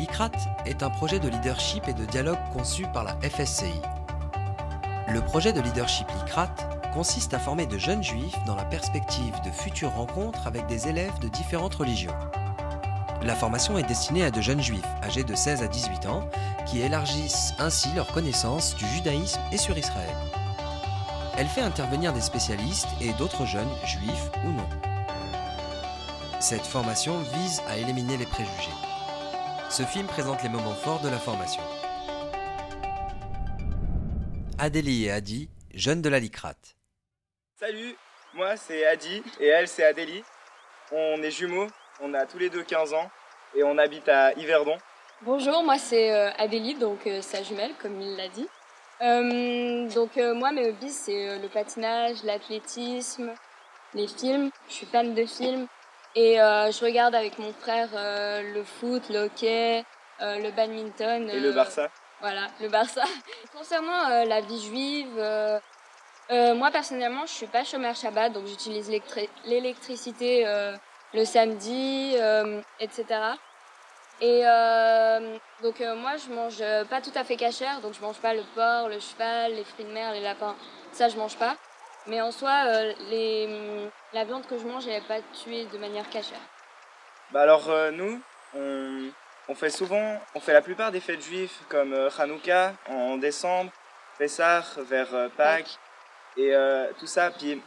L'ICRAT est un projet de leadership et de dialogue conçu par la FSCI. Le projet de leadership l'ICRAT consiste à former de jeunes juifs dans la perspective de futures rencontres avec des élèves de différentes religions. La formation est destinée à de jeunes juifs âgés de 16 à 18 ans qui élargissent ainsi leur connaissance du judaïsme et sur Israël. Elle fait intervenir des spécialistes et d'autres jeunes, juifs ou non. Cette formation vise à éliminer les préjugés. Ce film présente les moments forts de la formation. Adélie et Adi, jeunes de la LICRAT. Salut, moi c'est Adi et elle c'est Adélie. On est jumeaux, on a tous les deux 15 ans et on habite à Yverdon. Bonjour, moi c'est Adélie, donc sa jumelle comme il l'a dit. Moi mes hobbies c'est le patinage, l'athlétisme, les films. Je suis fan de films et je regarde avec mon frère le foot, le hockey, le badminton. Et le Barça. Voilà, le Barça. Concernant la vie juive, moi personnellement je suis pas chômeur Shabbat, donc j'utilise l'électricité le samedi, etc. Et moi je mange pas tout à fait cachère, donc je mange pas le porc, le cheval, les fruits de mer, les lapins, ça je mange pas. Mais en soi, la viande que je mange elle est pas tuée de manière cachère. Bah alors nous, on fait la plupart des fêtes juives comme Hanouka en décembre, Pessah vers Pâques et tout ça. Puis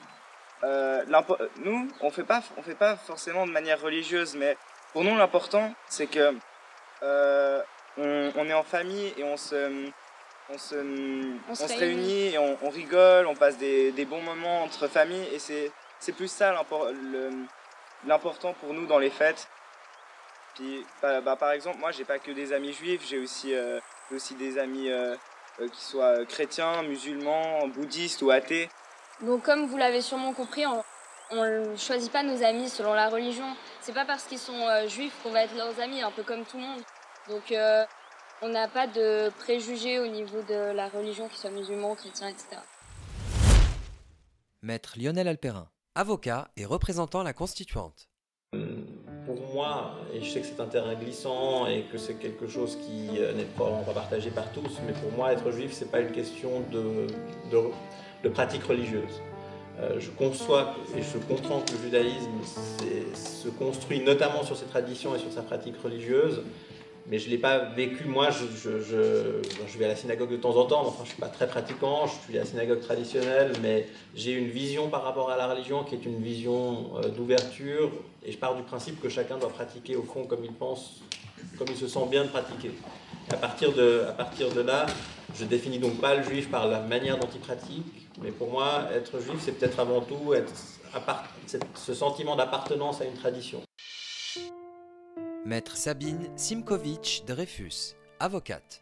nous, on fait pas forcément de manière religieuse, mais pour nous l'important c'est que on est en famille et on se réunit et on rigole, on passe des bons moments entre familles et c'est plus ça l'important pour nous dans les fêtes. Puis par exemple, moi j'ai pas que des amis juifs, j'ai aussi des amis qui soient chrétiens, musulmans, bouddhistes ou athées. Donc comme vous l'avez sûrement compris, on ne choisit pas nos amis selon la religion. C'est pas parce qu'ils sont juifs qu'on va être leurs amis, un peu comme tout le monde. Donc on n'a pas de préjugés au niveau de la religion, qu'ils soient musulmans, chrétiens, etc. Maître Lionel Alperin, avocat et représentant la constituante. Pour moi, et je sais que c'est un terrain glissant et que c'est quelque chose qui n'est probablement pas partagé par tous, mais pour moi, être juif, c'est pas une question de pratique religieuse. Je conçois et je comprends que le judaïsme se construit notamment sur ses traditions et sur sa pratique religieuse, mais je ne l'ai pas vécu. Moi, je vais à la synagogue de temps en temps, enfin, je ne suis pas très pratiquant, je suis à la synagogue traditionnelle, mais j'ai une vision par rapport à la religion qui est une vision d'ouverture, et je pars du principe que chacun doit pratiquer au fond comme il pense, comme il se sent bien de pratiquer. Et à partir de là, je définis donc pas le juif par la manière dont il pratique, mais pour moi, être juif, c'est peut-être avant tout ce sentiment d'appartenance à une tradition. Maître Sabine Simkovitch-Dreyfus, avocate.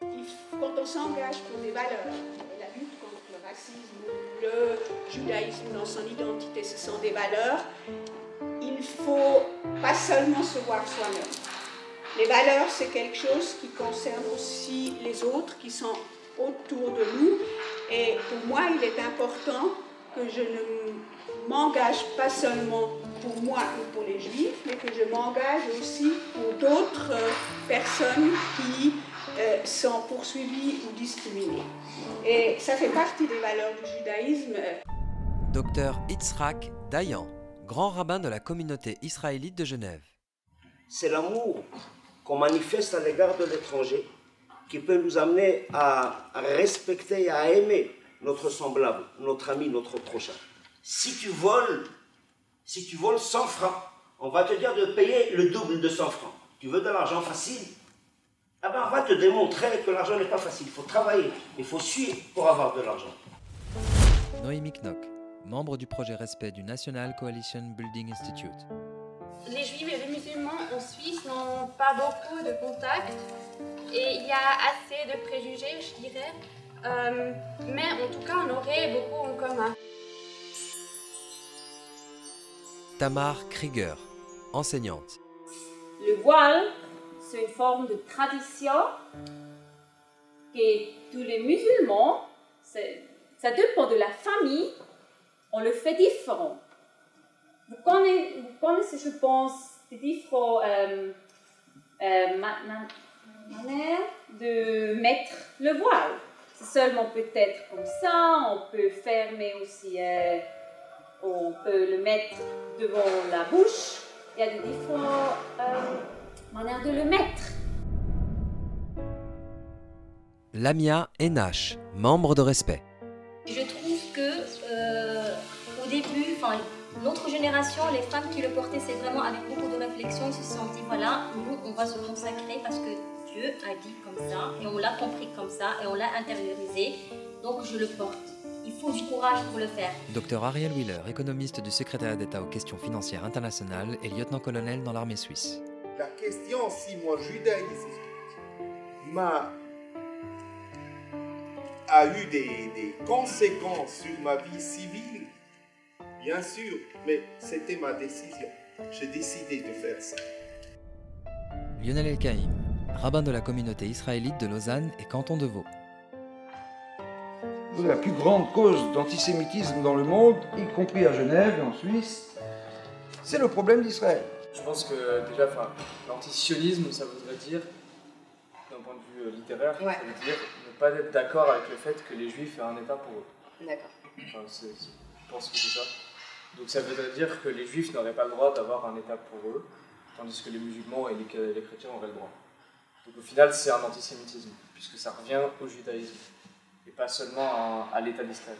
Quand on s'engage pour des valeurs, la lutte contre le racisme, le judaïsme dans son identité, ce sont des valeurs, il ne faut pas seulement se voir soi-même. Les valeurs, c'est quelque chose qui concerne aussi les autres qui sont autour de nous. Et pour moi, il est important que je ne m'engage pas seulement pour moi ou pour les juifs, mais que je m'engage aussi pour d'autres personnes qui sont poursuivies ou discriminées. Et ça fait partie des valeurs du judaïsme. Docteur Yitzhak Dayan, grand rabbin de la communauté israélite de Genève. C'est l'amour qu'on manifeste à l'égard de l'étranger qui peut nous amener à respecter et à aimer notre semblable, notre ami, notre prochain. Si tu voles 100 francs, on va te dire de payer le double de 100 francs. Tu veux de l'argent facile? Eh ben, on va te démontrer que l'argent n'est pas facile. Il faut travailler, il faut suivre pour avoir de l'argent. Noémie Knock, membre du projet Respect du National Coalition Building Institute. Les juifs et les musulmans en Suisse n'ont pas beaucoup de contacts et il y a assez de préjugés, je dirais. Mais en tout cas, on aurait beaucoup en commun. Tamar Krieger, enseignante. Le voile, c'est une forme de tradition que tous les musulmans, ça dépend de la famille, on le fait différent. Vous connaissez, je pense, des différents manière de mettre le voile. C'est seulement peut-être comme ça, on peut fermer aussi, on peut le mettre devant la bouche. Il y a des différentes manières de le mettre. Lamia Enache, membre de Respect. Je trouve que au début, l'autre génération, les femmes qui le portaient, c'est vraiment avec beaucoup de réflexion, ils se sont dit voilà, nous on va se consacrer parce que Dieu a dit comme ça et on l'a compris comme ça et on l'a intériorisé, donc je le porte. Il faut du courage pour le faire. Dr Ariel Wheeler, économiste du secrétariat d'État aux questions financières internationales et lieutenant-colonel dans l'armée suisse. La question si mon judaïsme a eu des conséquences sur ma vie civile, bien sûr, mais c'était ma décision. J'ai décidé de faire ça. Lionel El-Kaïm, rabbin de la communauté israélite de Lausanne et canton de Vaud. La plus grande cause d'antisémitisme dans le monde, y compris à Genève et en Suisse, c'est le problème d'Israël. Je pense que déjà, l'antisionisme, ça voudrait dire, d'un point de vue littéraire, ça veut dire ne pas être d'accord avec le fait que les Juifs aient un État pour eux. D'accord. Je pense que c'est ça. Donc ça veut dire que les Juifs n'auraient pas le droit d'avoir un État pour eux, tandis que les musulmans et les chrétiens auraient le droit. Donc au final, c'est un antisémitisme, puisque ça revient au judaïsme, et pas seulement à l'État d'Israël.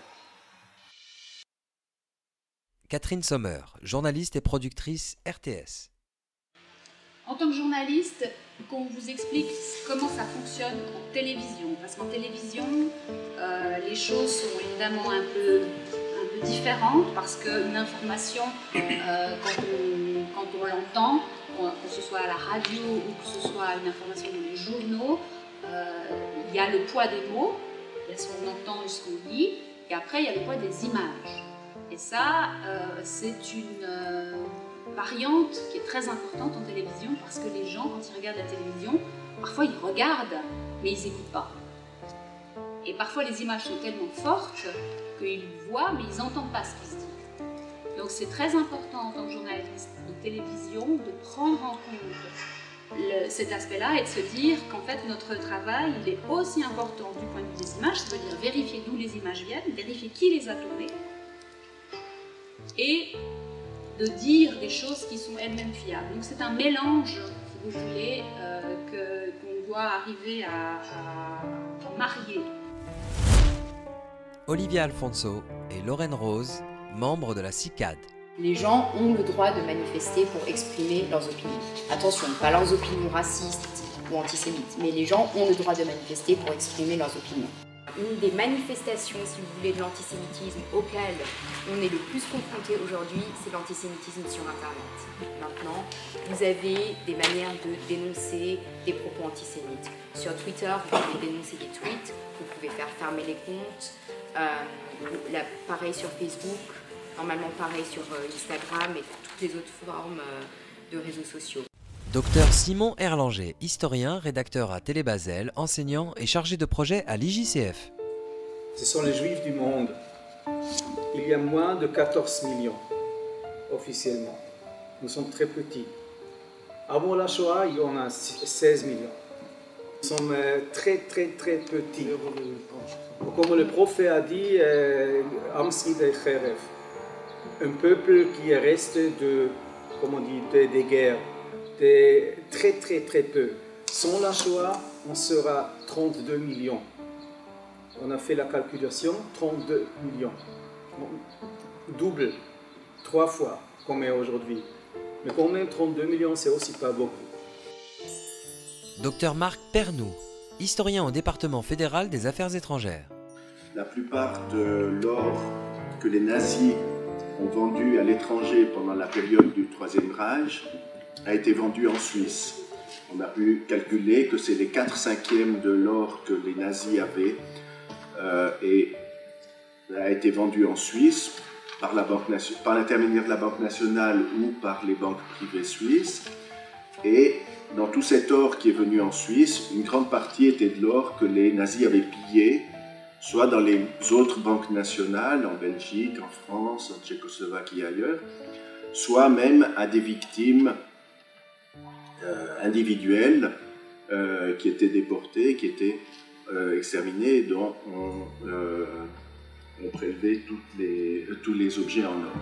Catherine Sommer, journaliste et productrice RTS. En tant que journaliste, qu'on vous explique comment ça fonctionne en télévision, parce qu'en télévision, les choses sont évidemment un peu différentes, parce qu'une information, quand on l'entend, que ce soit à la radio ou que ce soit une information dans les journaux, il y a le poids des mots, il y a ce qu'on entend et ce qu'on lit, et après il y a le poids des images. Et ça, c'est une variante qui est très importante en télévision, parce que les gens, quand ils regardent la télévision, parfois ils regardent, mais ils n'écoutent pas. Et parfois les images sont tellement fortes qu'ils voient, mais ils n'entendent pas ce qui se dit. Donc c'est très important en tant que journaliste de télévision de prendre en compte cet aspect-là et de se dire qu'en fait notre travail il est aussi important du point de vue des images, ça veut dire vérifier d'où les images viennent, vérifier qui les a tournées, et de dire des choses qui sont elles-mêmes fiables. Donc c'est un mélange, si vous voulez, qu'on doit arriver à marier. Olivia Alfonso et Lorraine Rose, membres de la CICAD. Les gens ont le droit de manifester pour exprimer leurs opinions. Attention, pas leurs opinions racistes ou antisémites, mais les gens ont le droit de manifester pour exprimer leurs opinions. Une des manifestations, si vous voulez, de l'antisémitisme auquel on est le plus confronté aujourd'hui, c'est l'antisémitisme sur Internet. Maintenant, vous avez des manières de dénoncer des propos antisémites. Sur Twitter, vous pouvez dénoncer des tweets, vous pouvez faire fermer les comptes, pareil sur Facebook, normalement pareil sur Instagram et toutes les autres formes de réseaux sociaux. Docteur Simon Erlanger, historien, rédacteur à Télé Basel, enseignant et chargé de projet à l'IJCF. Ce sont les Juifs du monde. Il y a moins de 14 millions, officiellement. Nous sommes très petits. Avant la Shoah, il y en a 16 millions. Nous sommes très petits. Comme le prophète a dit, un peuple qui est resté des guerres. Très peu. Sans la Shoah, on sera 32 millions. On a fait la calculation, 32 millions. Double, 3 fois, comme est aujourd'hui. Mais quand même, 32 millions, c'est aussi pas beaucoup. Docteur Marc Pernoud, historien au département fédéral des affaires étrangères. La plupart de l'or que les nazis ont vendu à l'étranger pendant la période du Troisième Reich a été vendu en Suisse. On a pu calculer que c'est les 4/5 de l'or que les nazis avaient et a été vendu en Suisse par l'intermédiaire de la Banque nationale ou par les banques privées suisses. Et dans tout cet or qui est venu en Suisse, une grande partie était de l'or que les nazis avaient pillé, soit dans les autres banques nationales, en Belgique, en France, en Tchécoslovaquie et ailleurs, soit même à des victimes individuels qui étaient déportés, qui étaient exterminés et dont on prélevait tous les objets en or.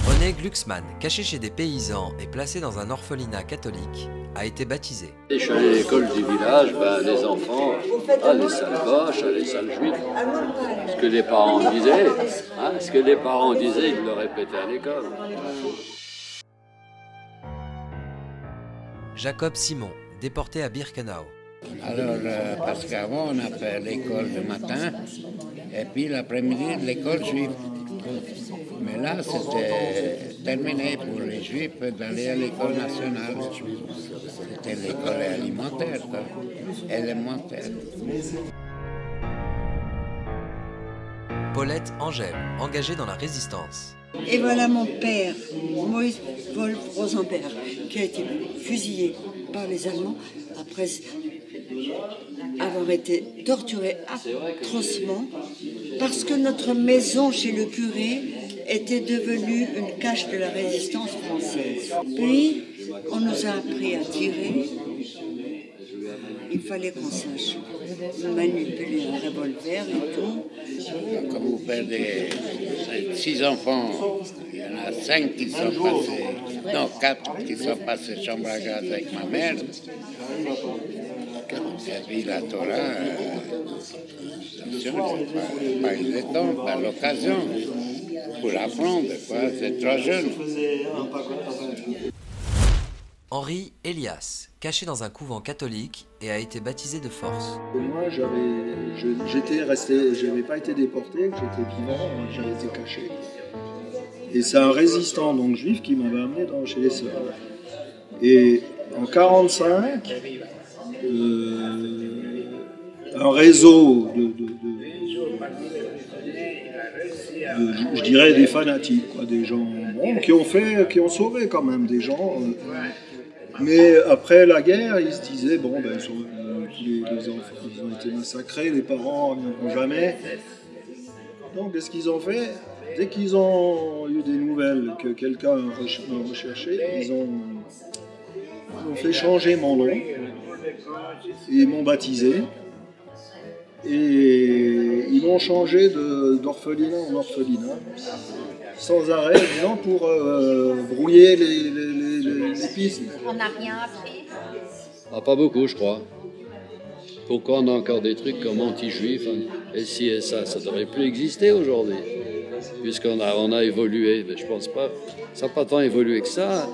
René Glucksmann, caché chez des paysans et placé dans un orphelinat catholique, a été baptisé. Je suis allé à l'école du village, les enfants, les sales boches, les sales juifs. Ce que les parents disaient, ils le répétaient à l'école. Jacob Simon, déporté à Birkenau. Alors, parce qu'avant, on avait l'école le matin, et puis l'après-midi, l'école juive. Mais là, c'était terminé pour les juifs d'aller à l'école nationale. C'était l'école alimentaire, élémentaire. Paulette Angèle, engagée dans la résistance. Et voilà mon père, Moïse Wolf Rosenberg, qui a été fusillé par les Allemands après avoir été torturé atrocement parce que notre maison chez le curé était devenue une cache de la résistance française. Puis, on nous a appris à tirer. Il fallait qu'on sache manipuler un revolver et tout. Quand vous perdez 6 enfants, il y en a 5 qui sont passés, non 4 qui sont passés chambre à gaz avec ma mère. Et puis la Torah, attention, pas eu le temps, pas l'occasion pour apprendre, c'est trop jeune. Henri Elias, caché dans un couvent catholique et a été baptisé de force. Moi, je n'avais pas été déporté, j'étais vivant, j'avais été caché. Et c'est un résistant donc juif qui m'avait amené chez les sœurs. Et en 1945, un réseau je dirais des fanatiques, quoi, des gens qui ont sauvé quand même des gens. Mais après la guerre, ils se disaient tous les enfants, ils ont été massacrés, les parents n'en jamais. Donc, qu'est-ce qu'ils ont fait? Dès qu'ils ont eu des nouvelles que quelqu'un recherchait, ils ont fait changer mon nom. Ils m'ont baptisé. Et ils m'ont changé d'orphelinat en orphelinat, sans arrêt, évidemment, pour brouiller les pistes. On n'a rien appris. Pas beaucoup, je crois. Pourquoi on a encore des trucs comme anti-juifs, et si et ça ne devrait plus exister aujourd'hui, puisqu'on a évolué. Mais je pense pas, ça n'a pas tant évolué que ça.